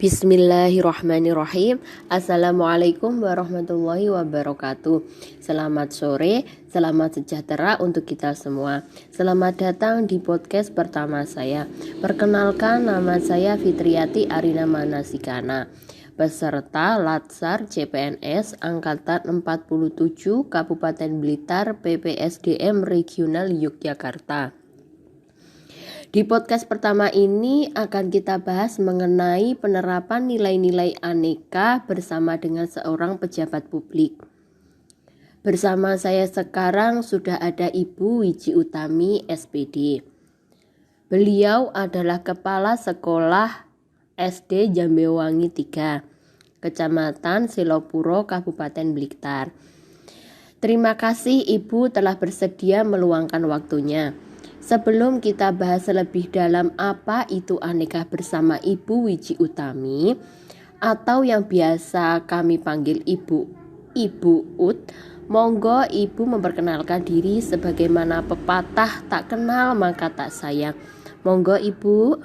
Bismillahirrahmanirrahim. Assalamualaikum warahmatullahi wabarakatuh. Selamat sore, selamat sejahtera untuk kita semua. Selamat datang di podcast pertama saya. Perkenalkan, nama saya Fitriati Arina Manasikana, peserta Latsar CPNS Angkatan 47 Kabupaten Blitar PPSDM Regional Yogyakarta. Di podcast pertama ini akan kita bahas mengenai penerapan nilai-nilai aneka bersama dengan seorang pejabat publik. Bersama saya sekarang sudah ada Ibu Wiji Utami, SPD. Beliau adalah Kepala Sekolah SD Jambewangi 3, Kecamatan Selopuro, Kabupaten Blitar. Terima kasih Ibu telah bersedia meluangkan waktunya. Sebelum kita bahas lebih dalam apa itu aneka bersama Ibu Wiji Utami atau yang biasa kami panggil Ibu Ut, monggo Ibu memperkenalkan diri sebagaimana pepatah tak kenal maka tak sayang. Monggo Ibu.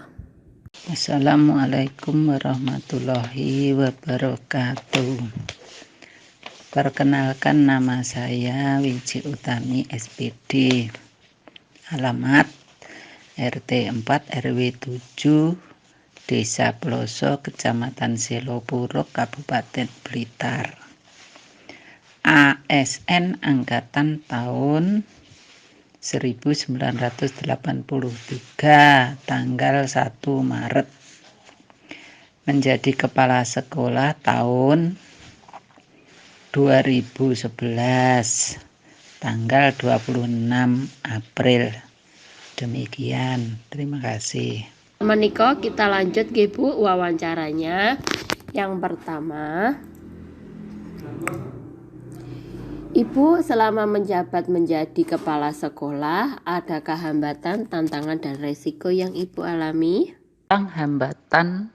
Assalamualaikum warahmatullahi wabarakatuh. Perkenalkan, nama saya Wiji Utami, SPD. Alamat RT 4 RW 7 Desa Ploso, Kecamatan Selopuro, Kabupaten Blitar. ASN angkatan tahun 1983, tanggal 1 Maret. Menjadi kepala sekolah tahun 2011, tanggal 26 April. Demikian, terima kasih. Menika kita lanjut ke Bu wawancaranya. Yang pertama, Ibu selama menjabat menjadi kepala sekolah, adakah hambatan, tantangan, dan resiko yang Ibu alami? Hambatan,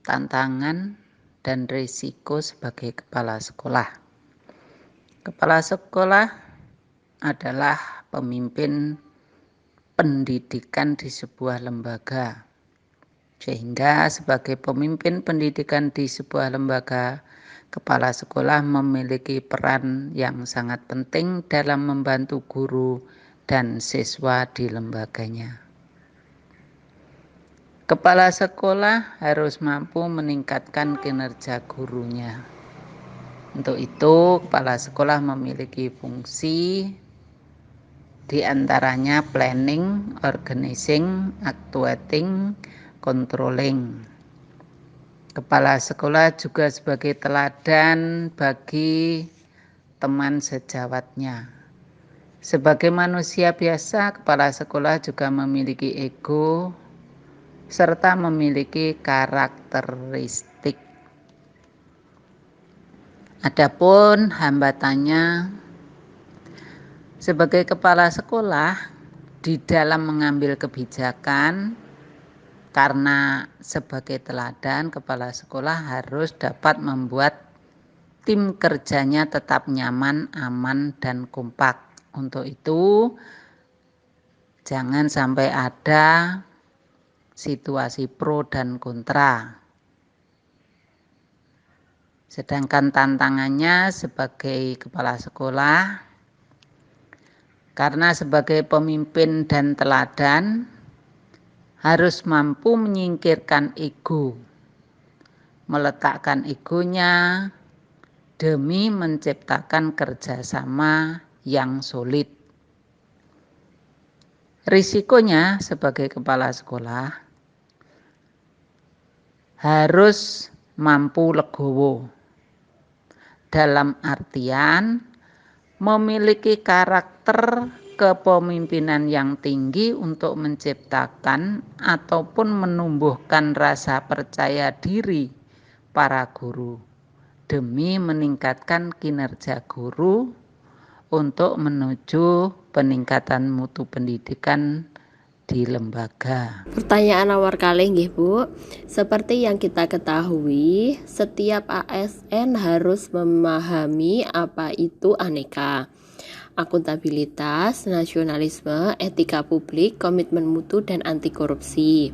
tantangan, dan resiko sebagai kepala sekolah. Kepala sekolah adalah pemimpin pendidikan di sebuah lembaga. Sehingga sebagai pemimpin pendidikan di sebuah lembaga, kepala sekolah memiliki peran yang sangat penting dalam membantu guru dan siswa di lembaganya. Kepala sekolah harus mampu meningkatkan kinerja gurunya. Untuk itu, kepala sekolah memiliki fungsi di antaranya planning, organizing, actuating, controlling. Kepala sekolah juga sebagai teladan bagi teman sejawatnya. Sebagai manusia biasa, kepala sekolah juga memiliki ego serta memiliki karakteristik. Adapun hambatannya, sebagai kepala sekolah di dalam mengambil kebijakan, karena sebagai teladan, kepala sekolah harus dapat membuat tim kerjanya tetap nyaman, aman, dan kompak. Untuk itu, jangan sampai ada situasi pro dan kontra. Sedangkan tantangannya sebagai kepala sekolah, karena sebagai pemimpin dan teladan harus mampu menyingkirkan ego, meletakkan egonya demi menciptakan kerjasama yang solid. Risikonya sebagai kepala sekolah harus mampu legowo, dalam artian memiliki karakter kepemimpinan yang tinggi untuk menciptakan ataupun menumbuhkan rasa percaya diri para guru demi meningkatkan kinerja guru untuk menuju peningkatan mutu pendidikan di lembaga. Pertanyaan awal kali nggih Bu. Seperti yang kita ketahui, setiap ASN harus memahami apa itu aneka. Akuntabilitas, nasionalisme, etika publik, komitmen mutu, dan anti korupsi.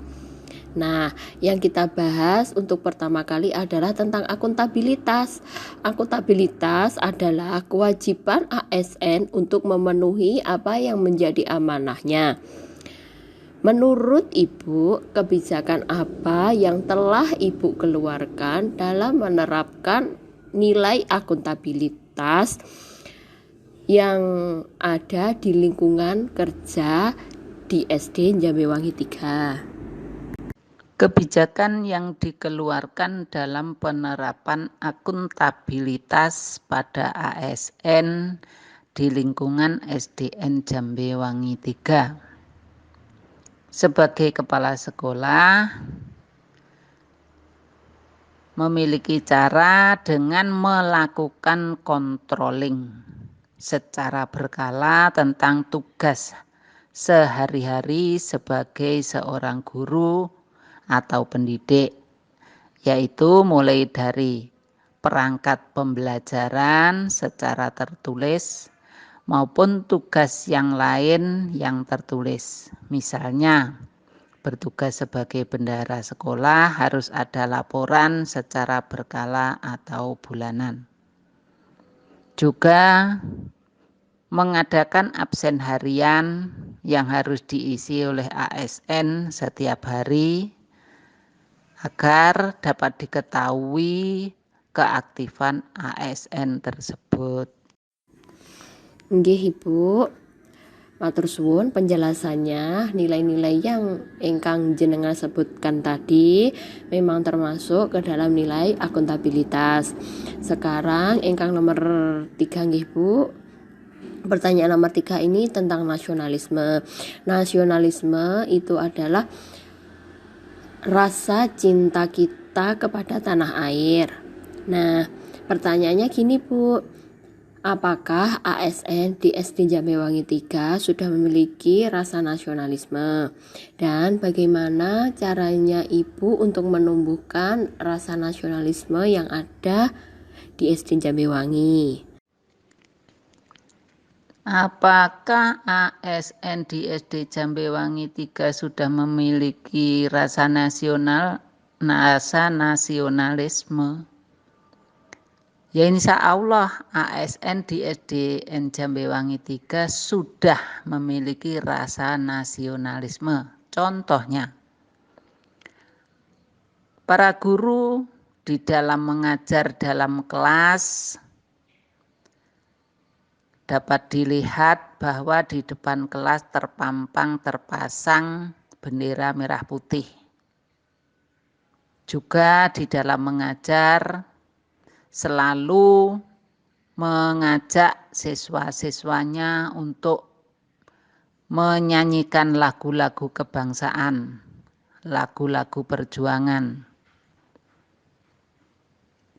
Nah, yang kita bahas untuk pertama kali adalah tentang akuntabilitas. Akuntabilitas adalah kewajiban ASN untuk memenuhi apa yang menjadi amanahnya. Menurut Ibu, kebijakan apa yang telah Ibu keluarkan dalam menerapkan nilai akuntabilitas yang ada di lingkungan kerja di SD Jambewangi 3? Kebijakan yang dikeluarkan dalam penerapan akuntabilitas pada ASN di lingkungan SDN Jambewangi 3. Sebagai kepala sekolah, memiliki cara dengan melakukan controlling secara berkala tentang tugas sehari-hari sebagai seorang guru atau pendidik, yaitu mulai dari perangkat pembelajaran secara tertulis maupun tugas yang lain yang tertulis. Misalnya, bertugas sebagai bendahara sekolah harus ada laporan secara berkala atau bulanan. Juga mengadakan absen harian yang harus diisi oleh ASN setiap hari agar dapat diketahui keaktifan ASN tersebut. Nggih Ibu, matur suwun penjelasannya. Nilai-nilai yang ingkang jenengan sebutkan tadi memang termasuk ke dalam nilai akuntabilitas. Sekarang ingkang nomor 3 nggih Bu. Pertanyaan nomor 3 ini tentang nasionalisme. Nasionalisme itu adalah rasa cinta kita kepada tanah air. Nah, pertanyaannya gini Bu, apakah ASN di SD Jambewangi 3 sudah memiliki rasa nasionalisme? Dan bagaimana caranya Ibu untuk menumbuhkan rasa nasionalisme yang ada di SD Jambewangi? Apakah ASN di SD Jambewangi 3 sudah memiliki rasa nasionalisme? Ya insya Allah ASN di SDN Jambewangi 3 sudah memiliki rasa nasionalisme. Contohnya, para guru di dalam mengajar dalam kelas dapat dilihat bahwa di depan kelas terpasang bendera merah putih. Juga di dalam mengajar selalu mengajak siswa-siswanya untuk menyanyikan lagu-lagu kebangsaan, lagu-lagu perjuangan.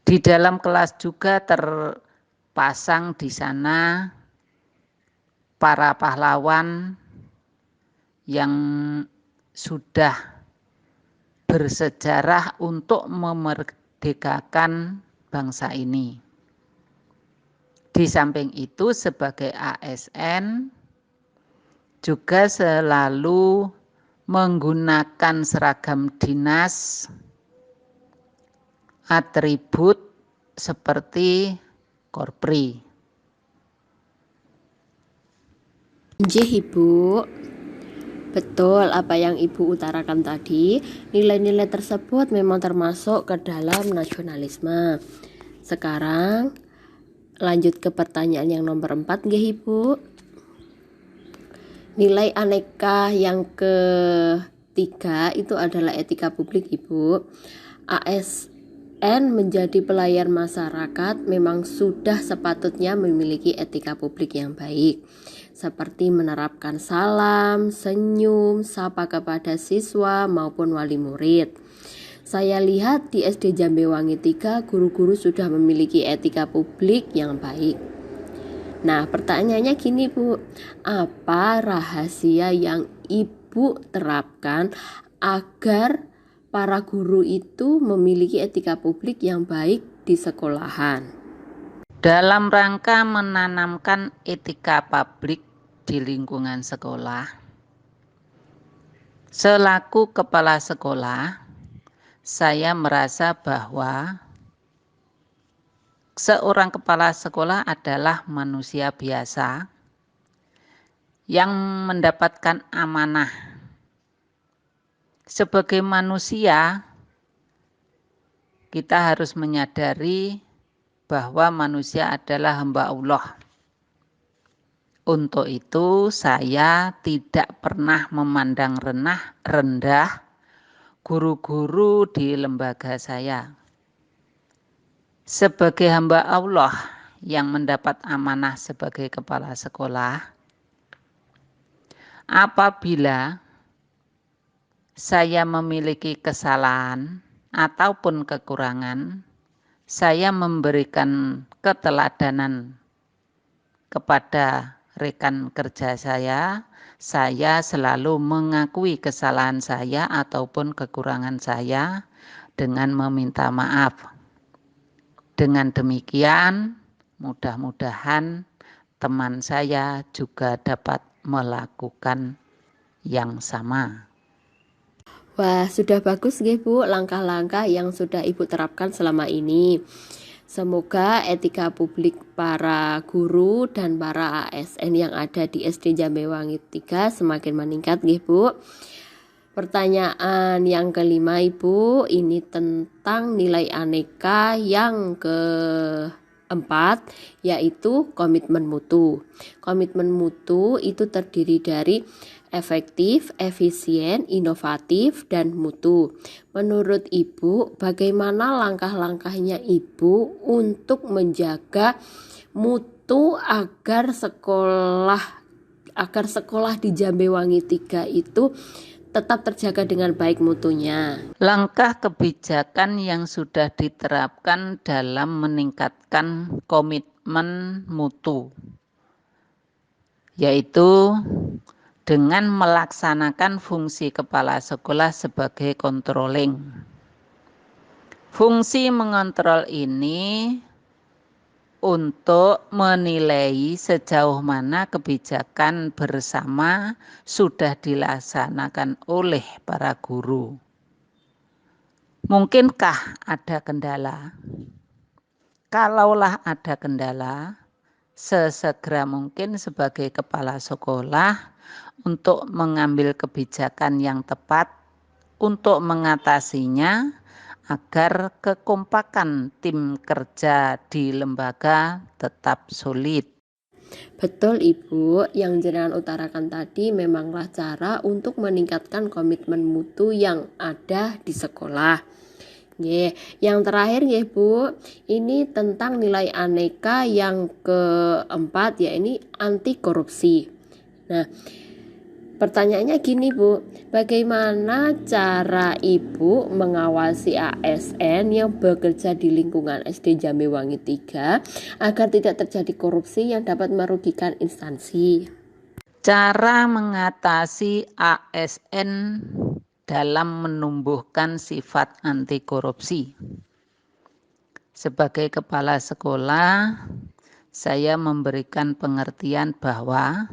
Di dalam kelas juga terpasang di sana para pahlawan yang sudah bersejarah untuk memerdekakan bangsa ini. Di samping itu sebagai ASN juga selalu menggunakan seragam dinas, atribut seperti korpri. Nggih Ibu, betul apa yang Ibu utarakan tadi. Nilai-nilai tersebut memang termasuk ke dalam nasionalisme. Sekarang lanjut ke pertanyaan yang nomor 4 nggih Ibu. Nilai aneka yang ketiga itu adalah etika publik Ibu. ASN menjadi pelayan masyarakat memang sudah sepatutnya memiliki etika publik yang baik, seperti menerapkan salam, senyum, sapa kepada siswa maupun wali murid. Saya lihat di SD Jambewangi 3 guru-guru sudah memiliki etika publik yang baik. Nah, pertanyaannya gini Bu, apa rahasia yang Ibu terapkan agar para guru itu memiliki etika publik yang baik di sekolahan? Dalam rangka menanamkan etika publik di lingkungan sekolah, Selaku kepala sekolah, saya merasa bahwa seorang kepala sekolah adalah manusia biasa yang mendapatkan amanah. Sebagai manusia, kita harus menyadari bahwa manusia adalah hamba Allah. Untuk itu, saya tidak pernah memandang rendah guru-guru di lembaga saya. Sebagai hamba Allah yang mendapat amanah sebagai kepala sekolah, apabila saya memiliki kesalahan ataupun kekurangan, saya memberikan keteladanan kepada rekan kerja saya selalu mengakui kesalahan saya ataupun kekurangan saya dengan meminta maaf. Dengan demikian, mudah-mudahan teman saya juga dapat melakukan yang sama. Wah, sudah bagus nggih Bu langkah-langkah yang sudah Ibu terapkan selama ini. Semoga etika publik para guru dan para ASN yang ada di SD Jambewangi 3 semakin meningkat nggih Bu. Pertanyaan yang kelima Ibu, ini tentang nilai aneka yang keempat, yaitu komitmen mutu. Komitmen mutu itu terdiri dari efektif, efisien, inovatif, dan mutu. Menurut Ibu, bagaimana langkah-langkahnya Ibu untuk menjaga mutu agar sekolah di Jambewangi 3 itu tetap terjaga dengan baik mutunya? Langkah kebijakan yang sudah diterapkan dalam meningkatkan komitmen mutu, yaitu dengan melaksanakan fungsi kepala sekolah sebagai controlling. Fungsi mengontrol ini untuk menilai sejauh mana kebijakan bersama sudah dilaksanakan oleh para guru. Mungkinkah ada kendala? Kalaulah ada kendala, sesegera mungkin sebagai kepala sekolah untuk mengambil kebijakan yang tepat untuk mengatasinya agar kekompakan tim kerja di lembaga tetap solid. Betul Ibu, yang jenengan utarakan tadi memanglah cara untuk meningkatkan komitmen mutu yang ada di sekolah. Yang terakhir ya Bu, ini tentang nilai aneka yang keempat, ya ini anti korupsi. Nah, pertanyaannya gini Bu, bagaimana cara Ibu mengawasi ASN yang bekerja di lingkungan SD Jambewangi 3 agar tidak terjadi korupsi yang dapat merugikan instansi? Cara mengatasi ASN dalam menumbuhkan sifat anti korupsi. Sebagai kepala sekolah, saya memberikan pengertian bahwa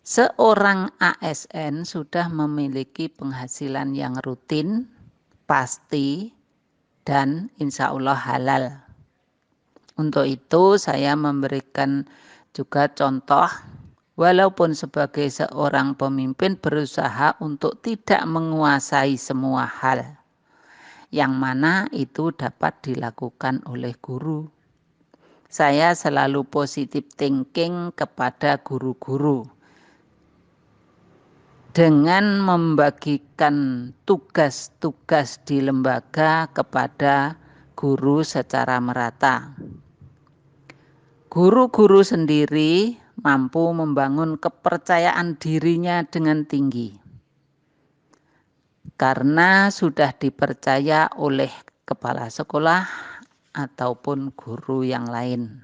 seorang ASN sudah memiliki penghasilan yang rutin, pasti, dan insya Allah halal. Untuk itu saya memberikan juga contoh, walaupun sebagai seorang pemimpin berusaha untuk tidak menguasai semua hal, yang mana itu dapat dilakukan oleh guru. Saya selalu positive thinking kepada guru-guru dengan membagikan tugas-tugas di lembaga kepada guru secara merata. Guru-guru sendiri mampu membangun kepercayaan dirinya dengan tinggi karena sudah dipercaya oleh kepala sekolah ataupun guru yang lain.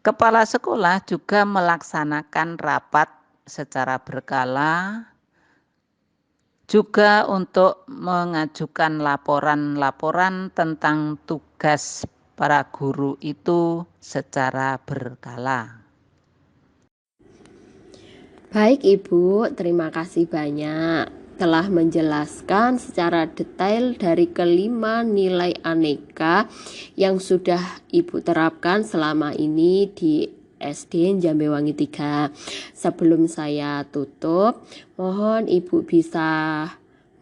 Kepala sekolah juga melaksanakan rapat secara berkala juga untuk mengajukan laporan-laporan tentang tugas para guru itu secara berkala. Baik Ibu, terima kasih banyak telah menjelaskan secara detail dari kelima nilai aneka yang sudah Ibu terapkan selama ini di SD Jambewangi 3. Sebelum saya tutup, mohon Ibu bisa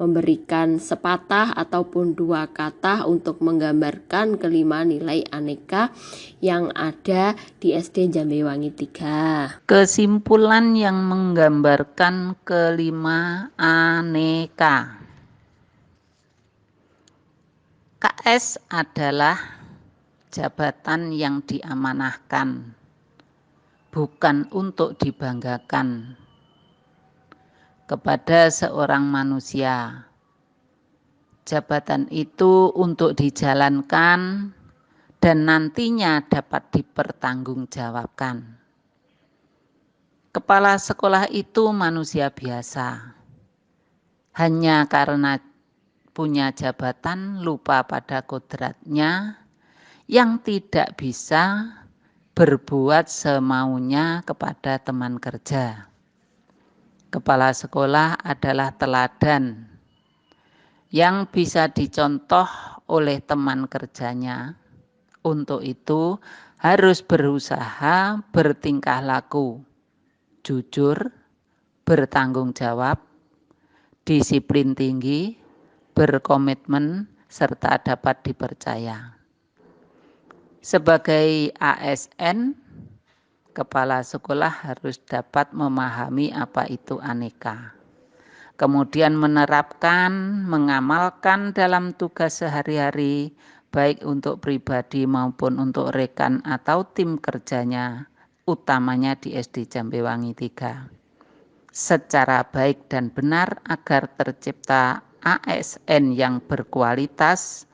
memberikan sepatah ataupun dua kata untuk menggambarkan kelima nilai aneka yang ada di SD Jambewangi 3. Kesimpulan yang menggambarkan kelima aneka. KS adalah jabatan yang diamanahkan, bukan untuk dibanggakan kepada seorang manusia. Jabatan itu untuk dijalankan dan nantinya dapat dipertanggungjawabkan. Kepala sekolah itu manusia biasa. Hanya karena punya jabatan lupa pada kodratnya yang tidak bisa berbuat semaunya kepada teman kerja. Kepala sekolah adalah teladan yang bisa dicontoh oleh teman kerjanya. Untuk itu harus berusaha bertingkah laku jujur, bertanggung jawab, disiplin tinggi, berkomitmen, serta dapat dipercaya. Sebagai ASN, kepala sekolah harus dapat memahami apa itu aneka. Kemudian menerapkan, mengamalkan dalam tugas sehari-hari, baik untuk pribadi maupun untuk rekan atau tim kerjanya, utamanya di SD Jambewangi 3. Secara baik dan benar agar tercipta ASN yang berkualitas,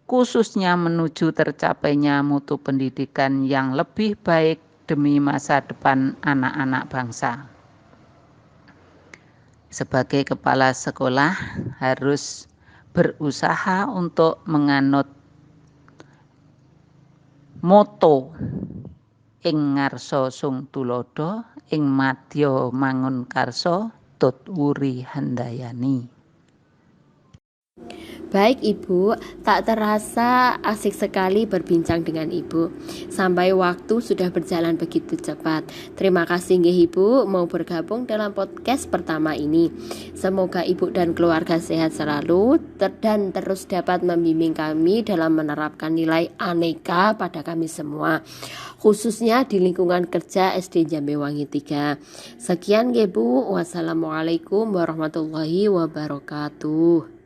khususnya menuju tercapainya mutu pendidikan yang lebih baik demi masa depan anak-anak bangsa. Sebagai kepala sekolah harus berusaha untuk menganut moto ing ngarsa sung tulodo, ing madya mangun karsa, tut wuri handayani. Baik Ibu, tak terasa asik sekali berbincang dengan Ibu. Sampai waktu sudah berjalan begitu cepat. Terima kasih nggih Ibu mau bergabung dalam podcast pertama ini. Semoga Ibu dan keluarga sehat selalu dan terus dapat membimbing kami dalam menerapkan nilai aneka pada kami semua, khususnya di lingkungan kerja SD Jambewangi 3. Sekian nggih Bu. Wassalamualaikum warahmatullahi wabarakatuh.